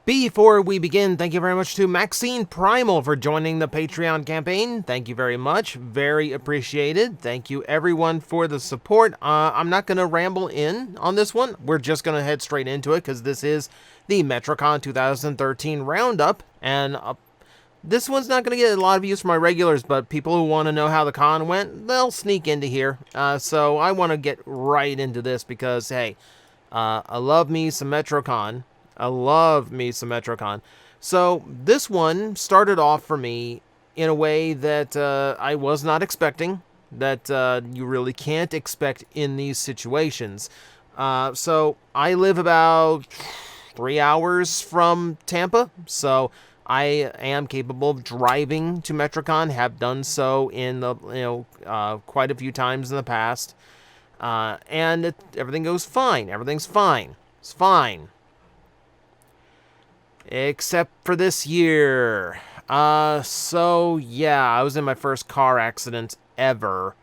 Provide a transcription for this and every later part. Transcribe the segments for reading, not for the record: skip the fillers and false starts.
Before we begin, thank you very much to Maxine Primal for joining the Patreon campaign. Thank you very much. Very appreciated. Thank you everyone for the support. I'm not going to ramble in on this one. We're just going to head straight into it because this is the Metrocon 2013 roundup. And this one's not going to get a lot of use from my regulars, but people who want to know how the con went, they'll sneak into here. So I want to get right into this because, hey, I love me some Metrocon. I love me some Metrocon. So this one started off for me in a way that I was not expecting, that you really can't expect in these situations. So I live about 3 hours from Tampa, so I am capable of driving to Metrocon, have done so in the, quite a few times in the past. And everything goes fine. Everything's fine. It's fine. Except for this year. So yeah, I was in my first car accident ever.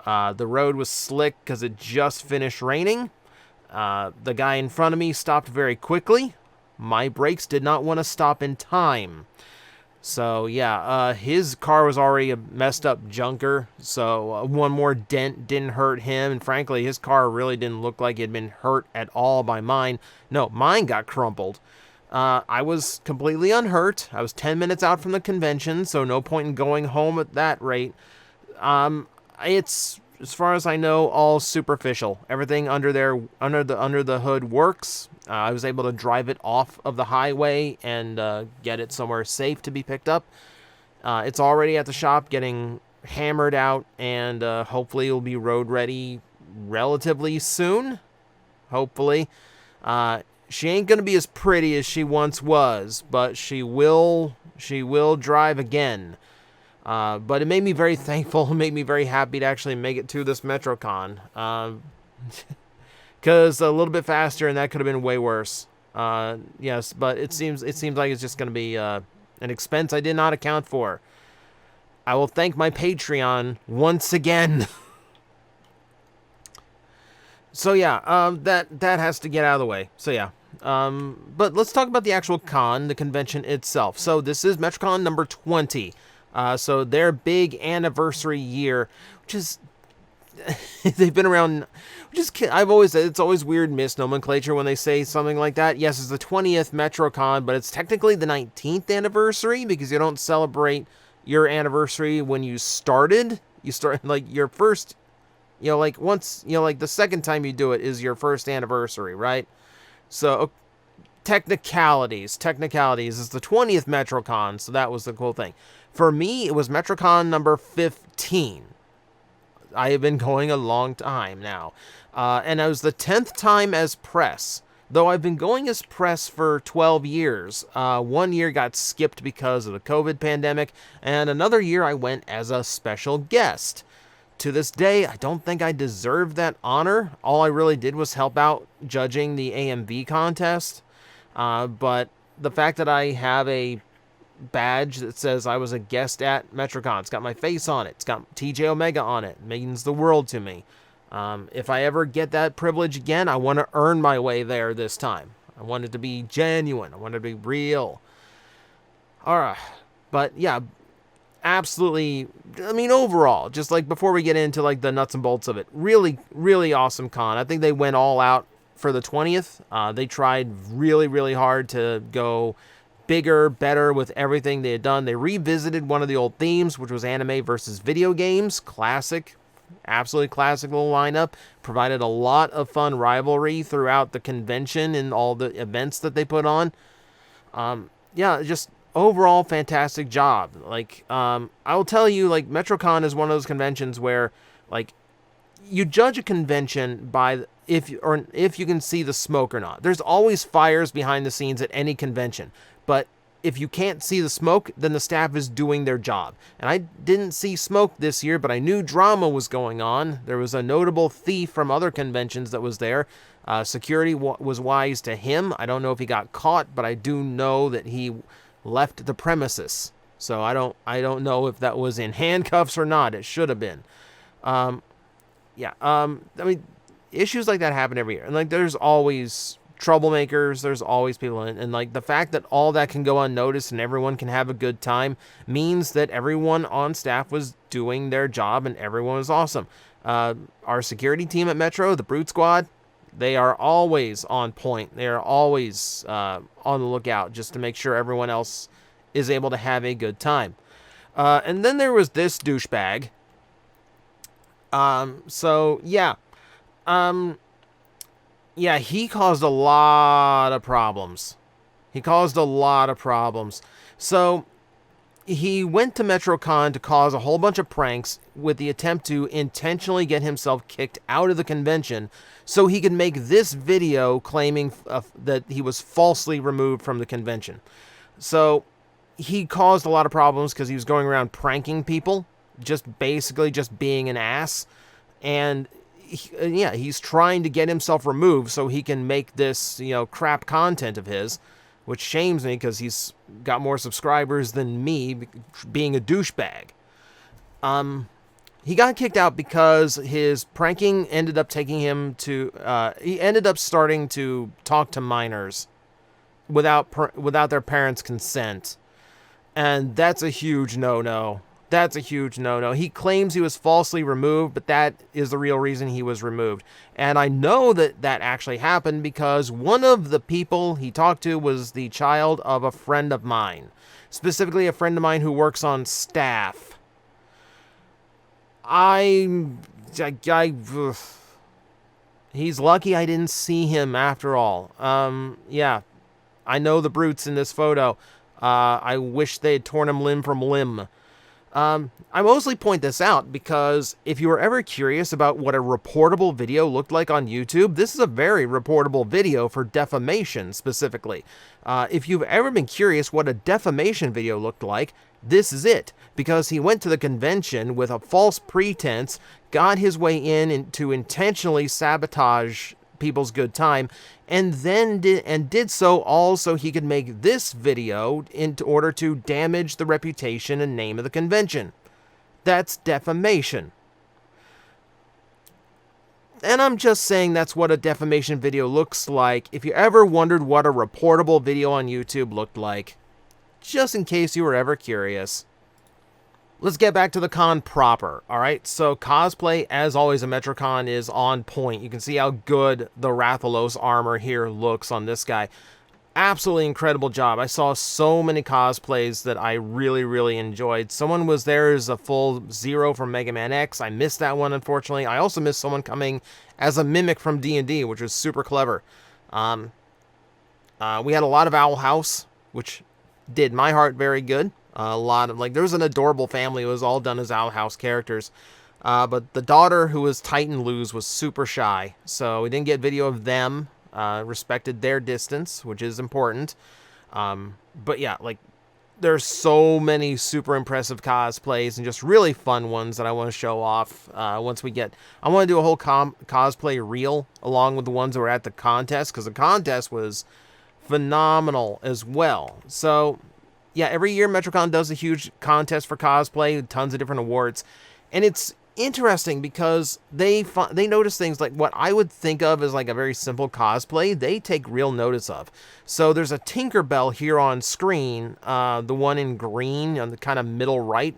The road was slick because it just finished raining. The guy in front of me stopped very quickly. My brakes did not want to stop in time. So yeah, his car was already a messed up junker, so one more dent didn't hurt him, and frankly, his car really didn't look like it had been hurt at all by mine. No, mine got crumpled. I was completely unhurt. I was 10 minutes out from the convention, so no point in going home at that rate. It's, as far as I know, all superficial. Everything under the hood works. I was able to drive it off of the highway and get it somewhere safe to be picked up. It's already at the shop getting hammered out, and hopefully it'll be road ready relatively soon. Hopefully. She ain't gonna be as pretty as she once was, but she will drive again. But it made me very thankful, it made me very happy to actually make it to this Metrocon. Because a little bit faster and that could have been way worse. Yes, but it seems like it's just gonna be an expense I did not account for. I will thank my Patreon once again. So yeah, that has to get out of the way. So yeah. But let's talk about the actual con, the convention itself. So this is Metrocon number 20. So their big anniversary year, which is they've been around. I've always said it's always weird misnomenclature when they say something like that. Yes, it's the 20th Metrocon, but it's technically the 19th anniversary because you don't celebrate your anniversary when you started. You start like your first. Like once, like the second time you do it is your first anniversary, right? So, technicalities is the 20th Metrocon, so that was the cool thing. For me, it was Metrocon number 15. I have been going a long time now. And I was the 10th time as press. Though I've been going as press for 12 years. 1 year got skipped because of the COVID pandemic, and another year I went as a special guest. To this day, I don't think I deserved that honor. All I really did was help out judging the AMV contest. But the fact that I have a badge that says I was a guest at Metrocon, it's got my face on it, it's got TJOmega on it, means the world to me. If I ever get that privilege again, I want to earn my way there this time. I want it to be genuine. I want it to be real. Alright, but yeah, absolutely, I mean, overall, just like before we get into like the nuts and bolts of it, really, really awesome con. I think they went all out for the 20th. They tried really, really hard to go bigger, better with everything they had done. They revisited one of the old themes, which was anime versus video games. Classic, absolutely classic little lineup. Provided a lot of fun rivalry throughout the convention and all the events that they put on. Yeah, just overall fantastic job. Like, I will tell you, like, Metrocon is one of those conventions where, like, you judge a convention by if you can see the smoke or not. There's always fires behind the scenes at any convention, but if you can't see the smoke, then the staff is doing their job. And I didn't see smoke this year, but I knew drama was going on. There was a notable thief from other conventions that was there. Security was wise to him. I don't know if he got caught, but I do know that he left the premises. So I don't know if that was in handcuffs or not. It should have been. I mean, issues like that happen every year. And like there's always troublemakers, there's always people in it. And like the fact that all that can go unnoticed and everyone can have a good time means that everyone on staff was doing their job and everyone was awesome. Our security team at Metro, the Brute Squad, they are always on point. They are always on the lookout just to make sure everyone else is able to have a good time. And then there was this douchebag. So yeah. Yeah, he caused a lot of problems. So he went to Metrocon to cause a whole bunch of pranks with the attempt to intentionally get himself kicked out of the convention so he could make this video claiming that he was falsely removed from the convention. So he caused a lot of problems because he was going around pranking people, basically just being an ass. And yeah, he's trying to get himself removed so he can make this, crap content of his, which shames me because he's got more subscribers than me, being a douchebag. He got kicked out because his pranking ended up taking him to, he ended up starting to talk to minors without their parents' consent. And that's a huge no-no. He claims he was falsely removed, but that is the real reason he was removed. And I know that actually happened because one of the people he talked to was the child of a friend of mine. Specifically, a friend of mine who works on staff. He's lucky I didn't see him after all. Yeah, I know the brutes in this photo. I wish they had torn him limb from limb. I mostly point this out because if you were ever curious about what a reportable video looked like on YouTube, this is a very reportable video for defamation specifically. If you've ever been curious what a defamation video looked like, this is it. Because he went to the convention with a false pretense, got his way in to intentionally sabotage people's good time, and then did so all so he could make this video in order to damage the reputation and name of the convention. That's defamation. And I'm just saying that's what a defamation video looks like. If you ever wondered what a reportable video on YouTube looked like, just in case you were ever curious. Let's get back to the con proper, alright? So cosplay, as always, a Metrocon is on point. You can see how good the Rathalos armor here looks on this guy. Absolutely incredible job. I saw so many cosplays that I really, really enjoyed. Someone was there as a full Zero from Mega Man X. I missed that one, unfortunately. I also missed someone coming as a Mimic from D&D, which was super clever. We had a lot of Owl House, which did my heart very good. A lot of, there was an adorable family. It was all done as Owl House characters. But the daughter, who was Titan Luz, was super shy. So we didn't get video of them. Respected their distance, which is important. But yeah, there's so many super impressive cosplays and just really fun ones that I want to show off once we get... I want to do a whole cosplay reel along with the ones that were at the contest, because the contest was phenomenal as well. So... yeah, every year Metrocon does a huge contest for cosplay, tons of different awards, and it's interesting because they notice things like what I would think of as a very simple cosplay, they take real notice of. So there's a Tinkerbell here on screen, the one in green on the kind of middle right.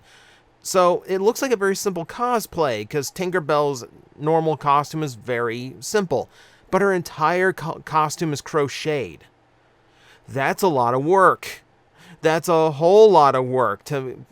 So it looks like a very simple cosplay because Tinkerbell's normal costume is very simple, but her entire costume is crocheted. That's a lot of work. That's a whole lot of work to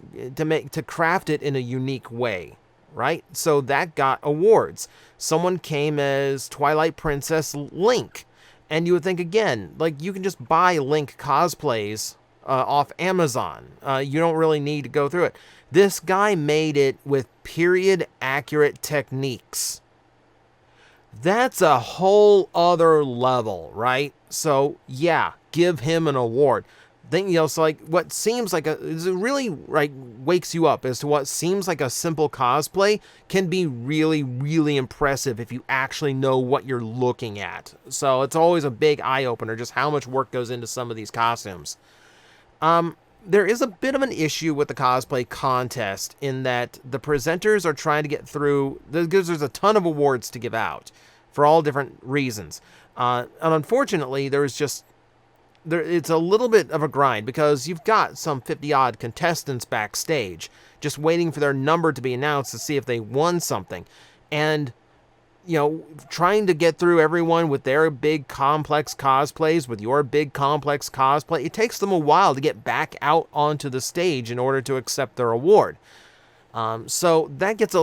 craft it in a unique way, right? So that got awards. Someone came as Twilight Princess Link, and you would think again, you can just buy Link cosplays off Amazon. You don't really need to go through it. This guy made it with period accurate techniques. That's a whole other level, right? So yeah, give him an award. Then, so what seems like it really wakes you up as to what seems like a simple cosplay can be really, really impressive if you actually know what you're looking at. So it's always a big eye-opener just how much work goes into some of these costumes. There is a bit of an issue with the cosplay contest in that the presenters are trying to get through, because there's a ton of awards to give out for all different reasons. And unfortunately, it's a little bit of a grind because you've got some 50-odd contestants backstage just waiting for their number to be announced to see if they won something. And, trying to get through everyone with their big complex cosplays, with your big complex cosplay, it takes them a while to get back out onto the stage in order to accept their award. So that gets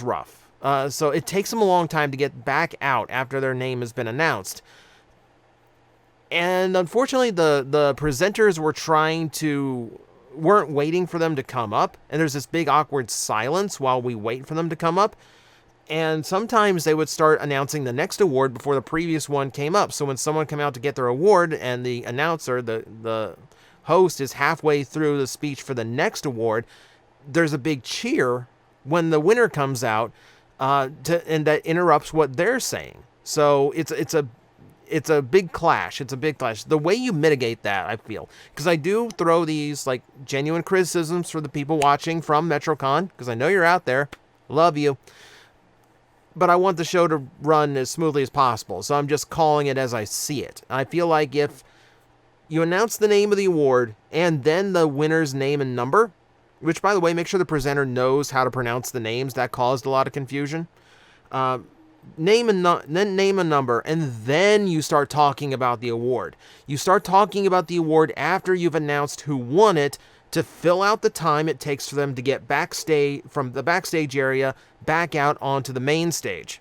rough. So it takes them a long time to get back out after their name has been announced. And unfortunately, the presenters weren't waiting for them to come up, and there's this big awkward silence while we wait for them to come up. And sometimes they would start announcing the next award before the previous one came up. So when someone came out to get their award and the announcer, the host, is halfway through the speech for the next award, there's a big cheer when the winner comes out, and that interrupts what they're saying. So it's a big clash. It's a big clash. The way you mitigate that, I feel, because I do throw these like genuine criticisms for the people watching from Metrocon, because I know you're out there. Love you. But I want the show to run as smoothly as possible, so I'm just calling it as I see it. I feel like if you announce the name of the award and then the winner's name and number, which, by the way, make sure the presenter knows how to pronounce the names. That caused a lot of confusion. Name a number, and then you start talking about the award. You start talking about the award after you've announced who won it, to fill out the time it takes for them to get backstage from the backstage area back out onto the main stage.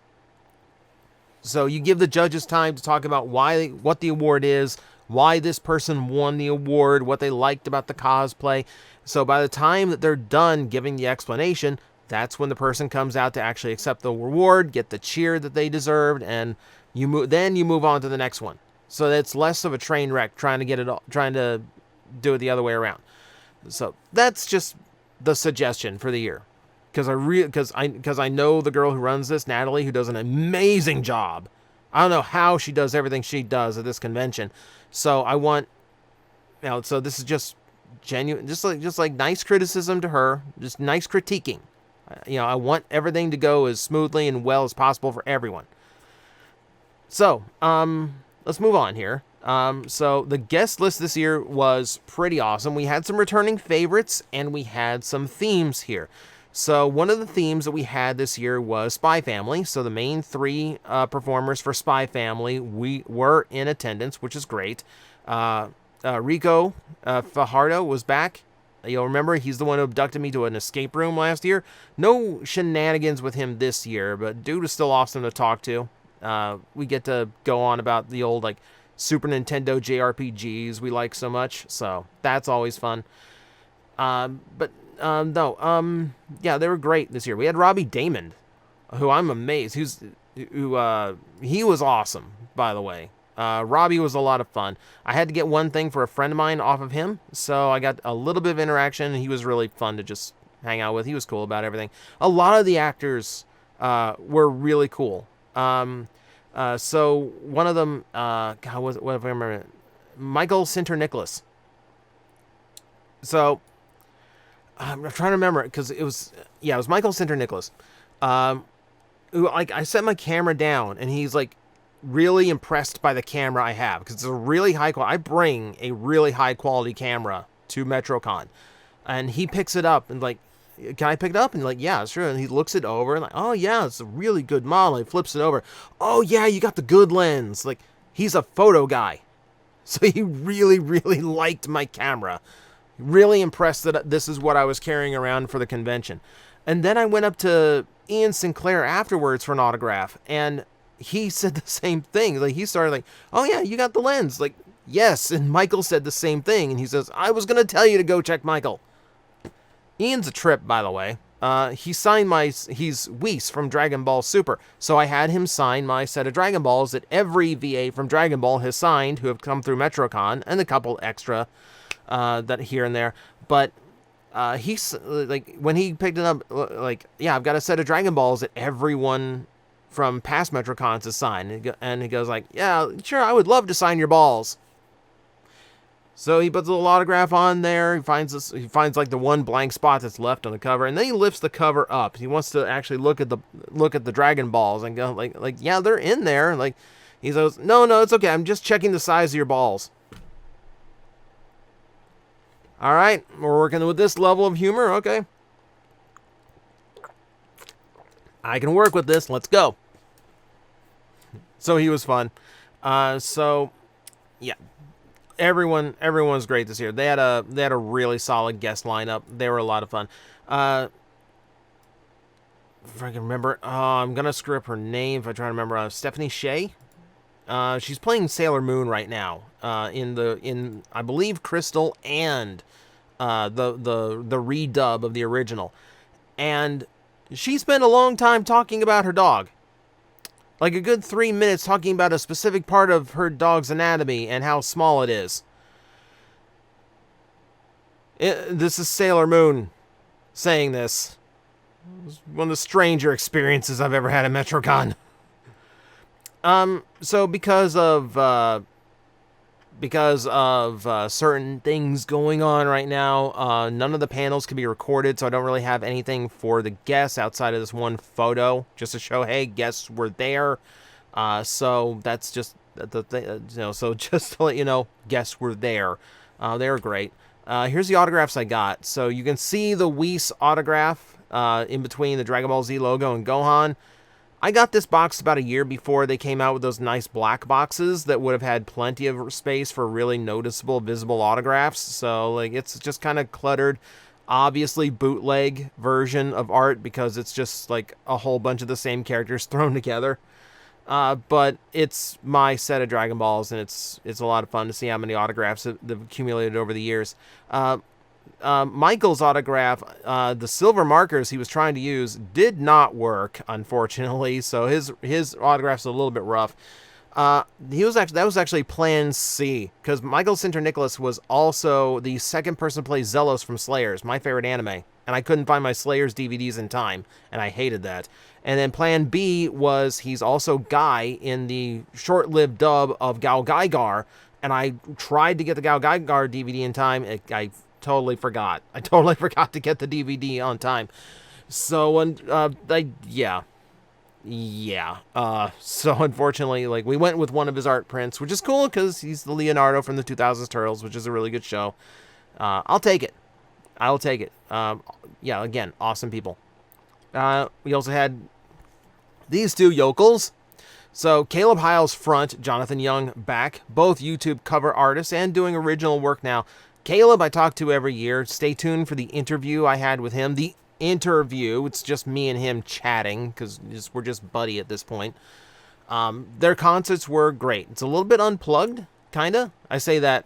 So you give the judges time to talk about what the award is, why this person won the award, what they liked about the cosplay. So by the time that they're done giving the explanation, that's when the person comes out to actually accept the reward, get the cheer that they deserved, and then you move on to the next one. So it's less of a train wreck trying to do it the other way around. So that's just the suggestion for the year, because I know the girl who runs this, Natalie, who does an amazing job. I don't know how she does everything she does at this convention. So I want, so this is just genuine, just like nice criticism to her, just nice critiquing. I want everything to go as smoothly and well as possible for everyone. So, let's move on here. So the guest list this year was pretty awesome. We had some returning favorites, and we had some themes here. So one of the themes that we had this year was Spy Family. So the main three performers for Spy Family, we were in attendance, which is great. Rico Fajardo was back. You'll remember he's the one who abducted me to an escape room last year. No shenanigans with him this year, but dude is still awesome to talk to. We get to go on about the old Super Nintendo JRPGs we like so much, so that's always fun. Yeah, they were great this year. We had Robbie Damon, who I'm amazed. He was awesome, by the way. Robbie was a lot of fun. I had to get one thing for a friend of mine off of him, so I got a little bit of interaction, and he was really fun to just hang out with. He was cool about everything. A lot of the actors were really cool. So one of them, what if I remember? Michael Sinter-Nicholas. So I'm trying to remember it because it was Michael Sinter-Nicholas. Who, I set my camera down, and he's really impressed by the camera I have, because it's a really high quality. I bring a really high quality camera to Metrocon, and he picks it up and can I pick it up? And yeah, sure. And he looks it over and oh yeah, it's a really good model. He flips it over. Oh yeah, you got the good lens. He's a photo guy, so he really, really liked my camera. Really impressed that this is what I was carrying around for the convention. And then I went up to Ian Sinclair afterwards for an autograph, and he said the same thing. He started oh yeah, you got the lens. Yes. And Michael said the same thing, and he says, I was gonna tell you to go check Michael. Ian's a trip, by the way. He's Whis from Dragon Ball Super, so I had him sign my set of Dragon Balls that every VA from Dragon Ball has signed who have come through Metrocon, and a couple extra that here and there. But he's when he picked it up, yeah, I've got a set of Dragon Balls that everyone from past Metrocons has signed, and he goes yeah, sure, I would love to sign your balls. So he puts a little autograph on there. He finds this. He finds like the one blank spot that's left on the cover, and then he lifts the cover up. He wants to actually look at the Dragon Balls and go like yeah, they're in there. Like he goes, no, it's okay. I'm just checking the size of your balls. All right, we're working with this level of humor. Okay, I can work with this. Let's go. So he was fun. So yeah. Everyone's great this year. They had a really solid guest lineup. They were a lot of fun. If I can remember, I'm gonna screw up her name if I try to remember. Stephanie Shea. She's playing Sailor Moon right now. In I believe Crystal and the redub of the original, and she spent a long time talking about her dog. Like a good 3 minutes talking about a specific part of her dog's anatomy and how small it is. This is Sailor Moon saying this. It was one of the stranger experiences I've ever had at Metrocon. So because of certain things going on right now, none of the panels can be recorded, so I don't really have anything for the guests outside of this one photo, just to show, hey, guests were there. So that's just the thing, so just to let you know, guests were there. They were great. Here's the autographs I got. So you can see the Whis autograph in between the Dragon Ball Z logo and Gohan. I got this box about a year before they came out with those nice black boxes that would have had plenty of space for really noticeable, visible autographs. So, like, it's just kind of cluttered. Obviously, bootleg version of art because it's just, like, a whole bunch of the same characters thrown together. But it's my set of Dragon Balls, and it's a lot of fun to see how many autographs have accumulated over the years. Michael's autograph, the silver markers he was trying to use did not work, unfortunately. So his autograph's a little bit rough. That was actually Plan C, because Michael Sinter-Nicholas was also the second person to play Zelos from Slayers, my favorite anime, and I couldn't find my Slayers DVDs in time, and I hated that. And then Plan B was he's also Guy in the short-lived dub of Gao Gaigar, and I tried to get the Gao Gaigar DVD in time. I totally forgot. I totally forgot to get the DVD on time. So, so unfortunately, like, we went with one of his art prints, which is cool because he's the Leonardo from the 2000s Turtles, which is a really good show. I'll take it. I'll take it. Yeah, again, awesome people. We also had these two yokels. So Caleb Hiles front, Jonathan Young back, both YouTube cover artists and doing original work now. Caleb I talk to every year. Stay tuned for the interview I had with him. The interview, it's just me and him chatting because we're just buddy at this point. Their concerts were great. It's a little bit unplugged, kind of. I say that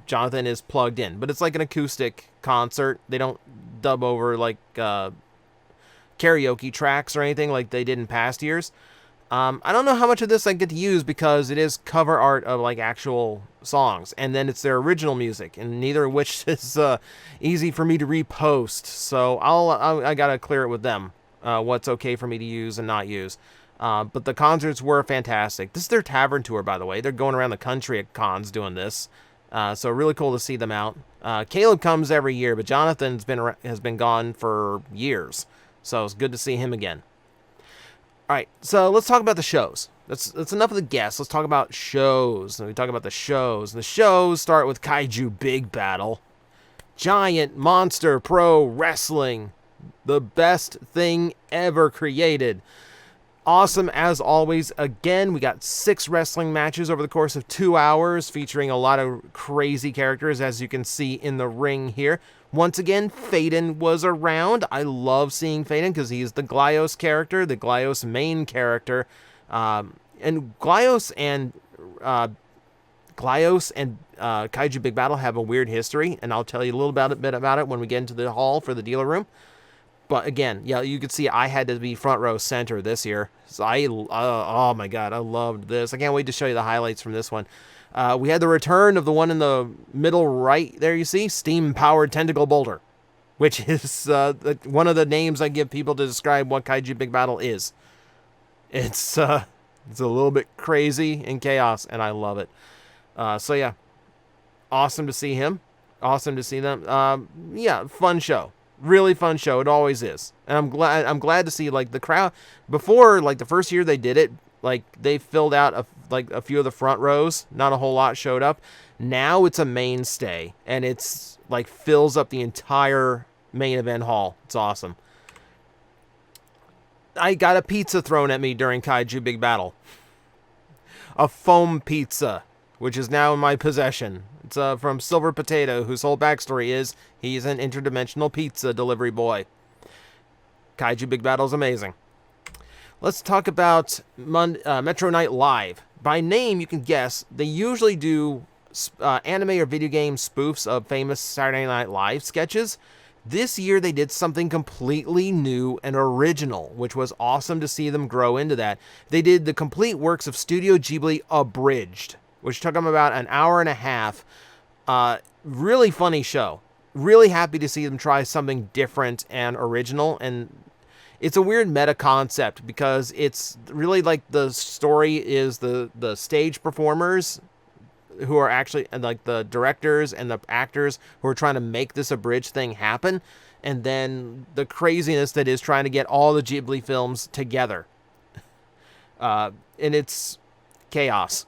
Jonathan is plugged in, but it's like an acoustic concert. They don't dub over like karaoke tracks or anything like they did in past years. I don't know how much of this I get to use because it is cover art of like actual songs, and then it's their original music, and neither of which is easy for me to repost. So I gotta clear it with them what's okay for me to use and not use. But the concerts were fantastic. This is their tavern tour, by the way. They're going around the country at cons doing this, so really cool to see them out. Caleb comes every year, but Jonathan has been gone for years, so it's good to see him again. All right, so let's talk about the shows. That's enough of the guests. Let's talk about shows. And we talk about the shows. The shows start with Kaiju Big Battle. Giant Monster Pro Wrestling. The best thing ever created. Awesome as always. Again, we got 6 wrestling matches over the course of 2 hours featuring a lot of crazy characters, as you can see in the ring here. Once again, Phaeton was around. I love seeing Phaeton because he's the Glyos character, the Glyos main character. And Glyos and Kaiju Big Battle have a weird history, and I'll tell you a little bit about it when we get into the hall for the dealer room. But again, yeah, you can see I had to be front row center this year. So oh my god, I loved this. I can't wait to show you the highlights from this one. We had the return of the one in the middle right there, you see, Steam-Powered Tentacle Boulder, which is one of the names I give people to describe what Kaiju Big Battle is. It's a little bit crazy and chaos, and I love it. So yeah, Awesome to see him. Awesome to see them. Yeah, fun show. Really fun show. It always is. And I'm glad to see like the crowd before like the first year they did it, like they filled out a few of the front rows. Not a whole lot showed up. Now it's a mainstay and it's like fills up the entire main event hall. It's awesome. I got a pizza thrown at me during Kaiju Big Battle. A foam pizza, which is now in my possession. It's from Silver Potato, whose whole backstory is he's an interdimensional pizza delivery boy. Kaiju Big Battle is amazing. Let's talk about Metro Night Live. By name, you can guess, they usually do anime or video game spoofs of famous Saturday Night Live sketches. This year, they did something completely new and original, which was awesome to see them grow into that. They did the complete works of Studio Ghibli abridged, which took them about an hour and a half. Really funny show. Really happy to see them try something different and original. And it's a weird meta concept because it's really like the story is the stage performers who are actually like the directors and the actors who are trying to make this abridged thing happen. And then the craziness that is trying to get all the Ghibli films together. And it's chaos.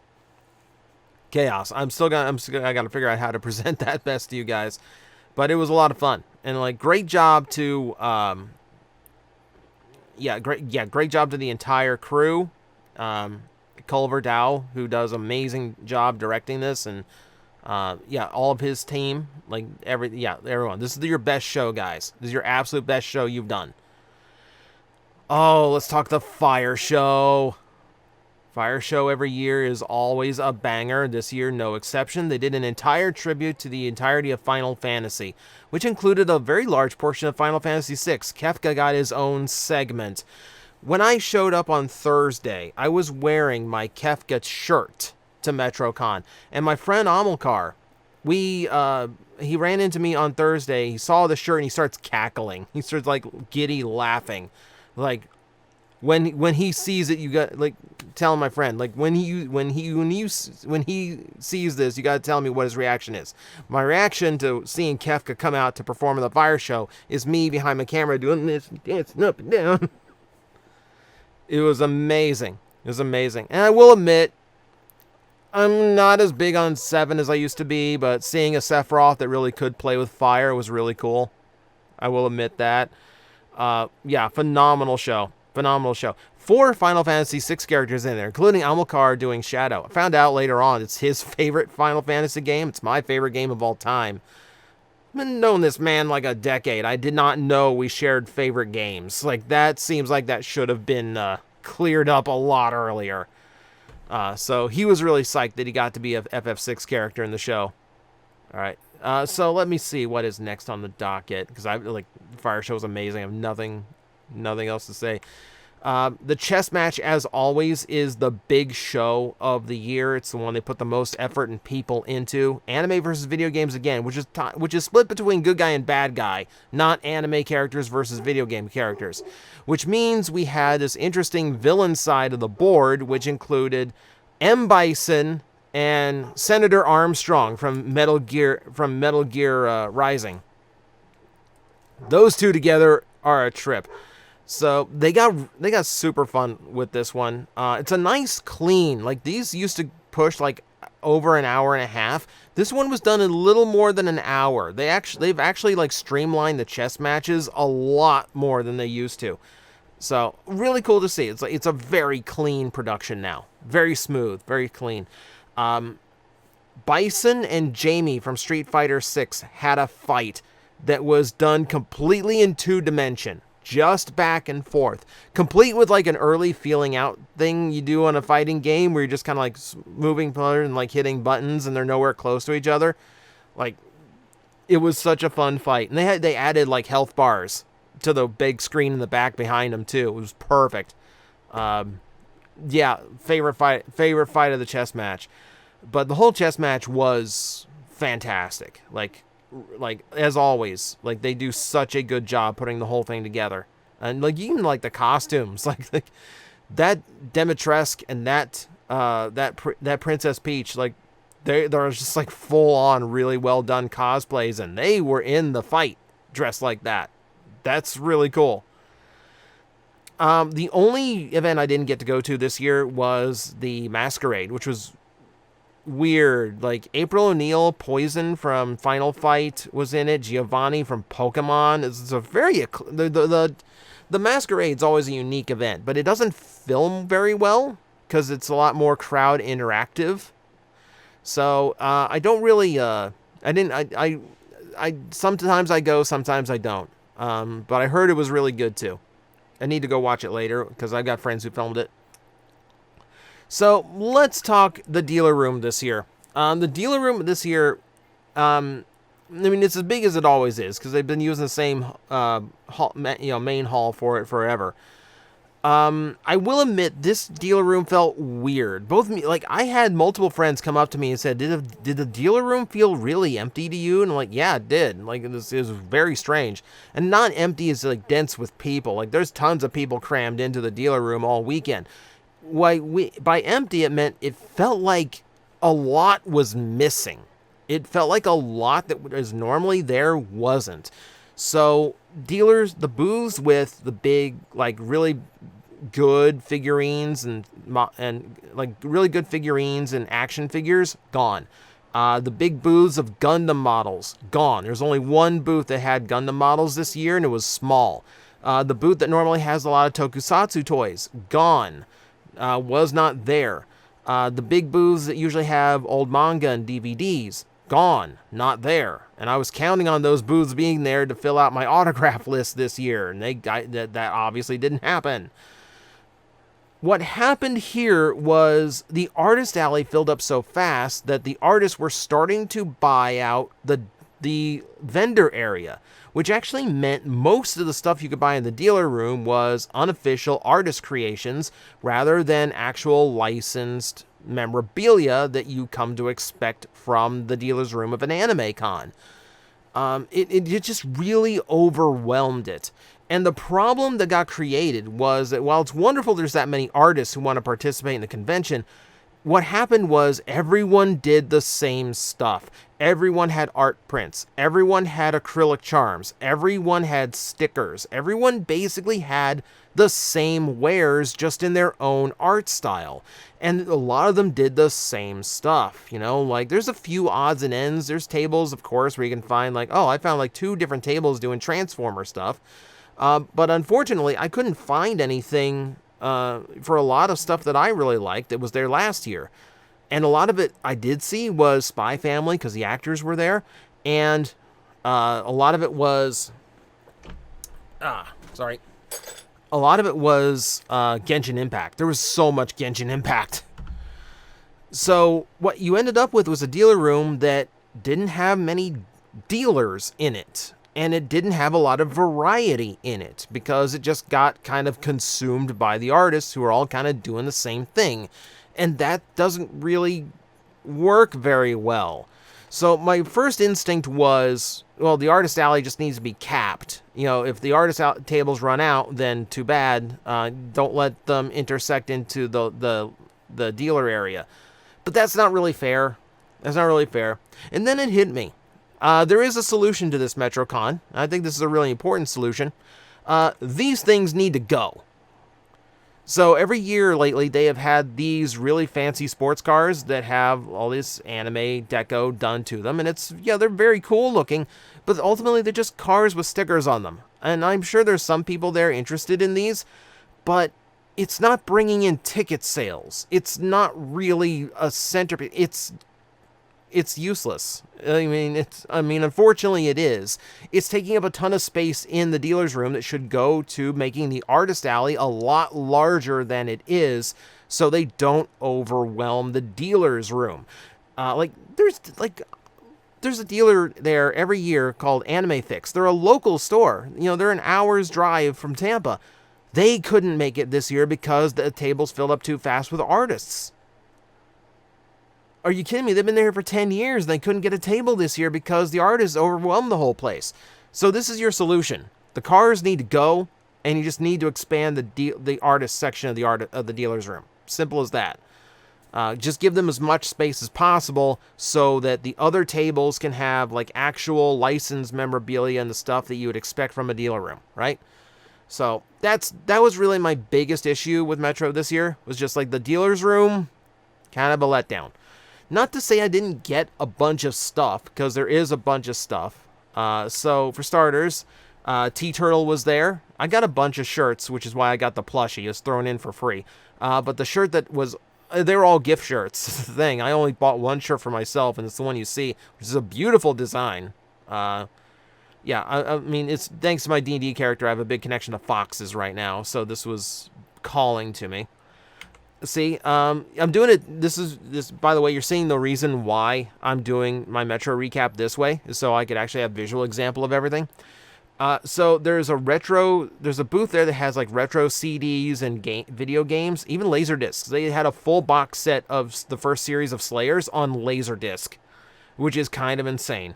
Chaos. I gotta figure out how to present that best to you guys. But it was a lot of fun. And like great job to great job to the entire crew. Culver Dow, who does amazing job directing this, and all of his team, like everyone. This is your best show, guys. This is your absolute best show you've done. Oh, let's talk the Fire Show. Fire Show every year is always a banger. This year, no exception. They did an entire tribute to the entirety of Final Fantasy, which included a very large portion of Final Fantasy VI. Kefka got his own segment. When I showed up on Thursday, I was wearing my Kefka shirt to Metrocon. And my friend Amilcar, he ran into me on Thursday. He saw the shirt and he starts cackling. He starts like giddy laughing. Like when he sees it, you got like telling my friend, like when he sees this, you got to tell me what his reaction is. My reaction to seeing Kefka come out to perform in the Fire Show is me behind my camera doing this, dancing up and down. It was amazing. It was amazing. And I will admit, I'm not as big on 7 as I used to be, but seeing a Sephiroth that really could play with fire was really cool. I will admit that. Phenomenal show. Phenomenal show. 4 Final Fantasy VI characters in there, including Amilcar doing Shadow. I found out later on it's his favorite Final Fantasy game. It's my favorite game of all time. I've been knowing this man like a decade. I did not know we shared favorite games. Like, that seems like that should have been cleared up a lot earlier. So he was really psyched that he got to be a FF6 character in the show. All right. So let me see what is next on the docket, because Fire Show is amazing. I have nothing else to say. The chess match, as always, is the big show of the year. It's the one they put the most effort and people into. Anime versus video games again, which is split between good guy and bad guy, not anime characters versus video game characters. Which means we had this interesting villain side of the board, which included M. Bison and Senator Armstrong from Metal Gear Rising. Those two together are a trip. So they got super fun with this one. It's a nice clean. Like, these used to push like over an hour and a half. This one was done in a little more than an hour. They've actually like streamlined the chess matches a lot more than they used to. So really cool to see. It's a very clean production now. Very smooth, very clean. Bison and Jamie from Street Fighter 6 had a fight that was done completely in 2-dimension. Just back and forth, complete with like an early feeling out thing you do on a fighting game where you're just kind of like moving and like hitting buttons and they're nowhere close to each other. Like, it was such a fun fight, and they added like health bars to the big screen in the back behind them too. It was perfect. Favorite fight of the chess match, but the whole chess match was fantastic. Like as always, like they do such a good job putting the whole thing together, and like even like the costumes, like that Demetresque and that Princess Peach, like There's just like full on, really well done cosplays, and they were in the fight dressed like that. That's really cool. The only event I didn't get to go to this year was the Masquerade, which was weird. Like April O'Neil, Poison from Final Fight was in it. Giovanni from Pokemon. It's a very the Masquerade's always a unique event, but it doesn't film very well because it's a lot more crowd interactive. So I don't really. I sometimes I go, sometimes I don't. But I heard it was really good too. I need to go watch it later because I've got friends who filmed it. So let's talk the dealer room this year. The dealer room this year, I mean, it's as big as it always is because they've been using the same hall, main hall for it forever. I will admit this dealer room felt weird. I had multiple friends come up to me and said, "Did the dealer room feel really empty to you?" And I'm like, "Yeah, it did. Like it was very strange, and not empty is like dense with people. Like there's tons of people crammed into the dealer room all weekend. By empty it meant it felt like a lot was missing. It felt like a lot that was normally there wasn't. So dealers, the booths with the big, like really good figurines and like really good figurines and action figures, gone. The big booths of Gundam models, gone. There's only one booth that had Gundam models this year, and it was small. The booth that normally has a lot of tokusatsu toys, gone. Was not there. The big booths that usually have old manga and DVDs, gone, not there. And I was counting on those booths being there to fill out my autograph list this year, and that obviously didn't happen. What happened here was the artist alley filled up so fast that the artists were starting to buy out the vendor area, which actually meant most of the stuff you could buy in the dealer room was unofficial artist creations rather than actual licensed memorabilia that you come to expect from the dealer's room of an anime con. It just really overwhelmed it. And the problem that got created was that while it's wonderful there's that many artists who want to participate in the convention, what happened was everyone did the same stuff. Everyone had art prints. Everyone had acrylic charms. Everyone had stickers. Everyone basically had the same wares, just in their own art style. And a lot of them did the same stuff. Like there's a few odds and ends. There's tables, of course, where you can find like, oh, I found like 2 different tables doing Transformer stuff. But unfortunately, I couldn't find anything for a lot of stuff that I really liked that was there last year. And a lot of it I did see was Spy Family because the actors were there. And a lot of it was... A lot of it was Genshin Impact. There was so much Genshin Impact. So what you ended up with was a dealer room that didn't have many dealers in it. And it didn't have a lot of variety in it because it just got kind of consumed by the artists who are all kind of doing the same thing. And that doesn't really work very well. So my first instinct was, well, the artist alley just needs to be capped. If the artist tables run out, then too bad. Don't let them intersect into the dealer area. But that's not really fair. And then it hit me. There is a solution to this Metrocon. I think this is a really important solution. These things need to go. So every year lately, they have had these really fancy sports cars that have all this anime deco done to them. And they're very cool looking, but ultimately they're just cars with stickers on them. And I'm sure there's some people there interested in these, but it's not bringing in ticket sales. It's not really a centerpiece. It's useless. I mean, unfortunately it is. It's taking up a ton of space in the dealer's room that should go to making the artist alley a lot larger than it is so they don't overwhelm the dealer's room. There's a dealer there every year called Anime Fix. They're a local store. They're an hour's drive from Tampa. They couldn't make it this year because the tables filled up too fast with artists. Are you kidding me? They've been there for 10 years. They couldn't get a table this year because the artists overwhelmed the whole place. So this is your solution. The cars need to go, and you just need to expand the artist section of the dealer's room. Simple as that. Just give them as much space as possible so that the other tables can have like actual licensed memorabilia and the stuff that you would expect from a dealer room, right? So that was really my biggest issue with Metro this year, was just like the dealer's room, kind of a letdown. Not to say I didn't get a bunch of stuff, because there is a bunch of stuff. So for starters, T-Turtle was there. I got a bunch of shirts, which is why I got the plushie. It was thrown in for free. But the shirt that was... they were all gift shirts. That's the thing. I only bought one shirt for myself, and it's the one you see, which is a beautiful design. Yeah, I mean, it's thanks to my D&D character, I have a big connection to foxes right now, so this was calling to me. See, I'm doing it, this, by the way, you're seeing the reason why I'm doing my Metro recap this way, is so I could actually have visual example of everything. So there's a booth there that has like retro CDs and video games, even Laserdiscs. They had a full box set of the first series of Slayers on Laserdisc, which is kind of insane.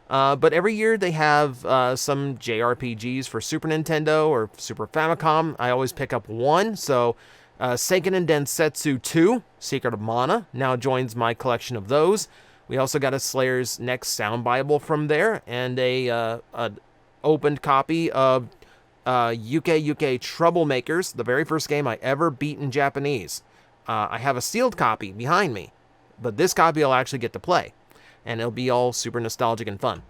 But every year they have some JRPGs for Super Nintendo or Super Famicom. I always pick up one, so Seiken and Densetsu 2, Secret of Mana, now joins my collection of those. We also got a Slayer's Next Sound Bible from there, and a opened copy of UK Troublemakers, the very first game I ever beat in Japanese. I have a sealed copy behind me, but this copy I'll actually get to play, and it'll be all super nostalgic and fun.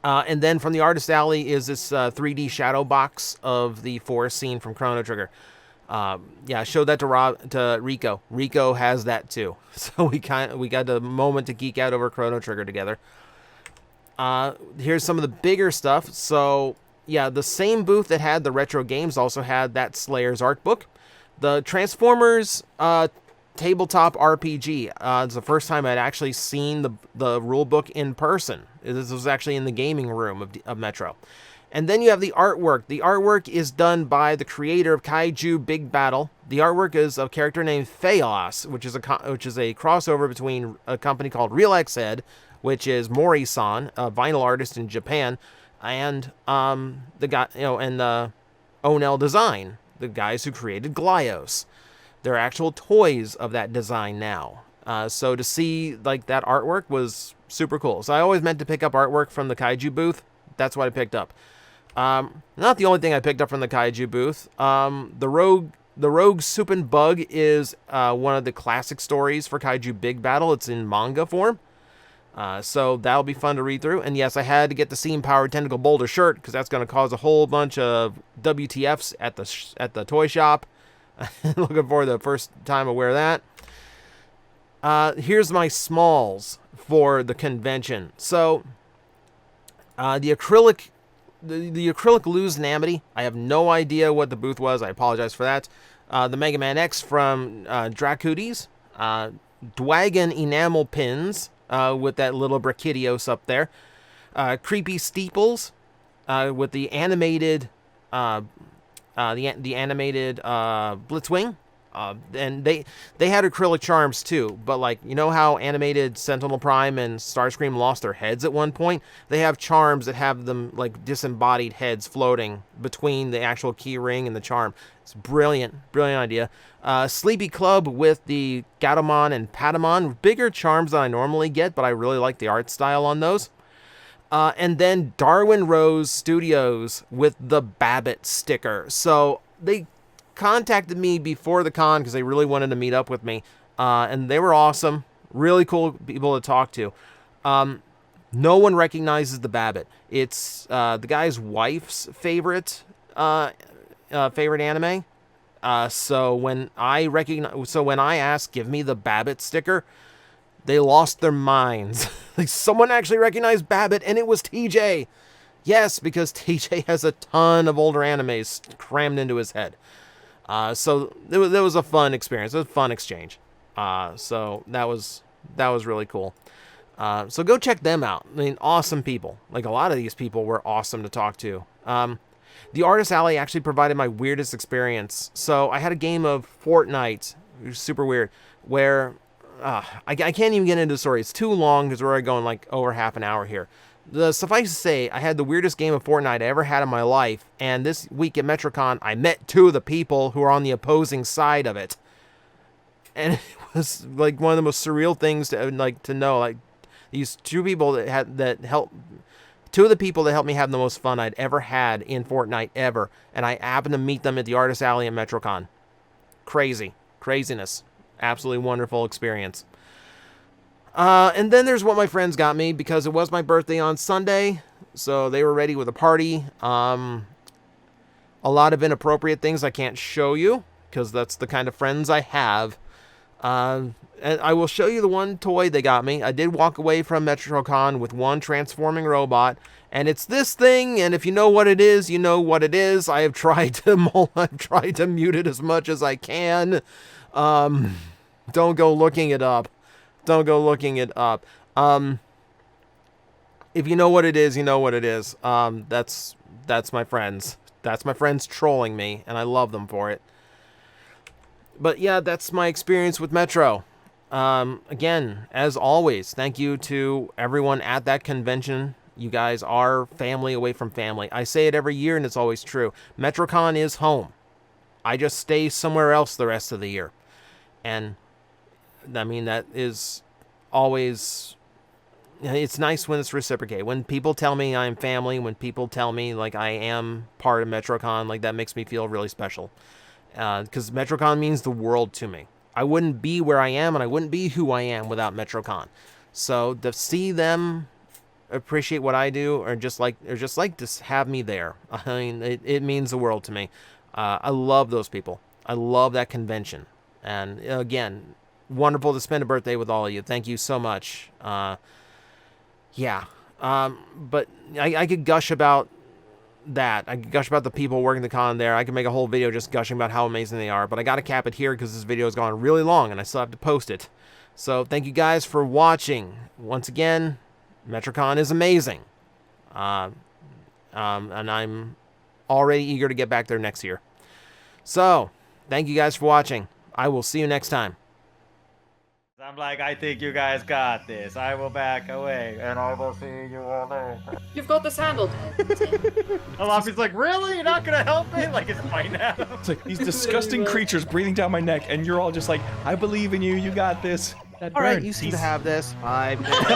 And then from the Artist Alley is this 3D shadow box of the forest scene from Chrono Trigger. Yeah, I showed that to Rico. Rico has that too, so we got a moment to geek out over Chrono Trigger together. Here's some of the bigger stuff. So yeah, the same booth that had the retro games also had that Slayer's art book. The Transformers tabletop RPG. It's the first time I'd actually seen the rule book in person. This was actually in the gaming room of Metro. And then you have the artwork. The artwork is done by the creator of Kaiju Big Battle. The artwork is a character named Theos, which is a crossover between a company called Real X-Head, which is Mori-san, a vinyl artist in Japan, and the guy, and Onel Design, the guys who created Glyos. They're actual toys of that design now. So to see like that artwork was super cool. So I always meant to pick up artwork from the Kaiju booth. That's what I picked up. Not the only thing I picked up from the Kaiju booth. The Rogue Soup and Bug is one of the classic stories for Kaiju Big Battle. It's in manga form. So that'll be fun to read through. And yes, I had to get the Steam Powered Tentacle Boulder shirt because that's going to cause a whole bunch of WTFs at the toy shop. Looking forward to the first time I wear that. Here's my smalls for the convention. So the acrylic Luz Namity, I have no idea what the booth was. I apologize for that. The Mega Man X from Dracudes. Dwagon enamel pins with that little Brachydios up there. Creepy Steeples with the animated Blitzwing. And they had acrylic charms too, but like, you know how animated Sentinel Prime and Starscream lost their heads at one point? They have charms that have them like disembodied heads floating between the actual key ring and the charm. It's brilliant idea. Sleepy Club with the Gatomon and Patamon, bigger charms than I normally get, but I really like the art style on those. And then Darwin Rose Studios with the Babbitt sticker. So they contacted me before the con because they really wanted to meet up with me, and they were awesome, really cool people to talk to. No one recognizes the Babbitt. It's the guy's wife's favorite anime. So when I asked, give me the Babbitt sticker, they lost their minds. Like, someone actually recognized Babbitt, and it was TJ. Yes, because TJ has a ton of older animes crammed into his head. So there was a fun experience. It was a fun exchange. So that was really cool. So go check them out. I mean, awesome people. Like, a lot of these people were awesome to talk to. The Artist Alley actually provided my weirdest experience. So I had a game of Fortnite, it was super weird, where I can't even get into the story. It's too long because we're already going like over half an hour here. Suffice to say, I had the weirdest game of Fortnite I ever had in my life, and this week at Metrocon, I met two of the people who are on the opposing side of it. and it was like one of the most surreal things to know. Like these two people that helped. Two of the people that helped me have the most fun I'd ever had in Fortnite ever, and I happened to meet them at the Artist Alley at Metrocon. Craziness, absolutely wonderful experience. And then there's what my friends got me, because it was my birthday on Sunday, so they were ready with a party. A lot of inappropriate things I can't show you, because that's the kind of friends I have. And I will show you the one toy they got me. I did walk away from Metrocon with one transforming robot, and it's this thing, and if you know what it is, you know what it is. I have tried to mute it as much as I can. Don't go looking it up. Don't go looking it up. If you know what it is, you know what it is. That's my friends. That's my friends trolling me, and I love them for it. But yeah, that's my experience with Metro. Again, as always, thank you to everyone at that convention. You guys are family away from family. I say it every year, and it's always true. Metrocon is home. I just stay somewhere else the rest of the year. And, I mean, that is always... It's nice when it's reciprocated. When people tell me I'm family, when people tell me, like, I am part of Metrocon, like, that makes me feel really special. Because Metrocon means the world to me. I wouldn't be where I am, and I wouldn't be who I am without Metrocon. So to see them appreciate what I do, or just like to have me there, I mean, it means the world to me. I love those people. I love that convention. And again, wonderful to spend a birthday with all of you. Thank you so much. Yeah. But I could gush about that. I could gush about the people working the con there. I could make a whole video just gushing about how amazing they are, but I gotta cap it here because this video has gone really long and I still have to post it. So thank you guys for watching. Once again, Metrocon is amazing. And I'm already eager to get back there next year. So, thank you guys for watching. I will see you next time. I'm like, I think you guys got this. I will back away, and I will see you all later. You've got this handled. Alafi's like, really? You're not gonna help me? Like, it's fine now. It's like these disgusting creatures breathing down my neck, and you're all just like, I believe in you. You got this. All right, you seem to have this. 5 minutes.